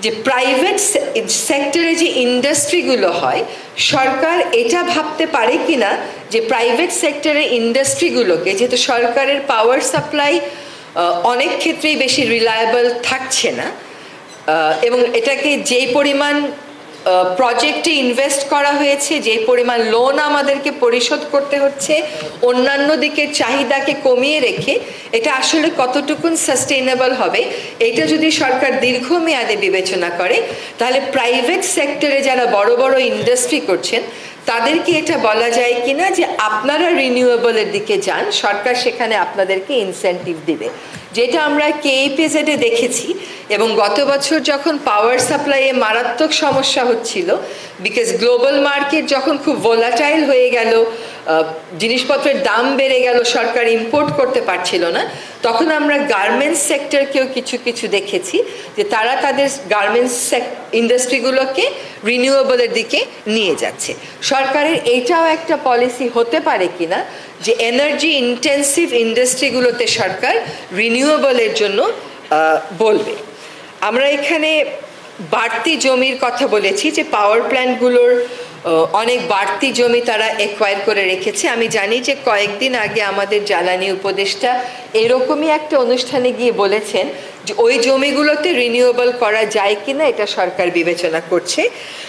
যে প্রাইভেট সেক্টরে যে ইন্ডাস্ট্রিগুলো হয় সরকার এটা ভাবতে পারে কিনা যে প্রাইভেট সেক্টরে ইন্ডাস্ট্রিগুলোকে, যেহেতু সরকারের পাওয়ার সাপ্লাই অনেক ক্ষেত্রেই বেশি রিলায়েবল থাকছে না এবং এটাকে যেই পরিমাণ প্রজেক্টে ইনভেস্ট করা হয়েছে, যে পরিমাণ লোন আমাদেরকে পরিশোধ করতে হচ্ছে, অন্যান্য দিকের চাহিদাকে কমিয়ে রেখে এটা আসলে কতটুকুন সাস্টেইনেবল হবে, এটা যদি সরকার দীর্ঘমেয়াদে বিবেচনা করে তাহলে প্রাইভেট সেক্টরে যারা বড় বড় ইন্ডাস্ট্রি করছেন তাদেরকে এটা বলা যায় কিনা যে আপনারা রিনিউয়েবলের দিকে যান, সরকার সেখানে আপনাদেরকে ইনসেন্টিভ দিবে, যেটা আমরা KEPZ এ দেখেছি। এবং গত বছর যখন পাওয়ার সাপ্লাইয়ে মারাত্মক সমস্যা হচ্ছিল, বিকজ গ্লোবাল মার্কেট যখন খুব ভোলাটাইল হয়ে গেল, জিনিসপত্রের দাম বেড়ে গেল, সরকার ইম্পোর্ট করতে পারছিল না, তখন আমরা গার্মেন্টস সেক্টরকেও কিছু কিছু দেখেছি যে তারা তাদের গার্মেন্টস ইন্ডাস্ট্রিগুলোকে রিনিউয়েবলের দিকে নিয়ে যাচ্ছে। সরকারের এইটাও একটা পলিসি হতে পারে কিনা যে এনার্জি ইন্টেন্সিভ ইন্ডাস্ট্রিগুলোতে সরকার রিনিউয়েবলের জন্য বলবে। আমরা এখানে বাড়তি জমির কথা বলেছি যে পাওয়ার প্ল্যান্টগুলোর অনেক বাড়তি জমি তারা অ্যাকোয়ার করে রেখেছে। আমি জানি যে কয়েকদিন আগে আমাদের জ্বালানি উপদেষ্টা এরকমই একটা অনুষ্ঠানে গিয়ে বলেছেন যে ওই জমিগুলোতে রিনিউয়েবল করা যায় কিনা এটা সরকার বিবেচনা করছে।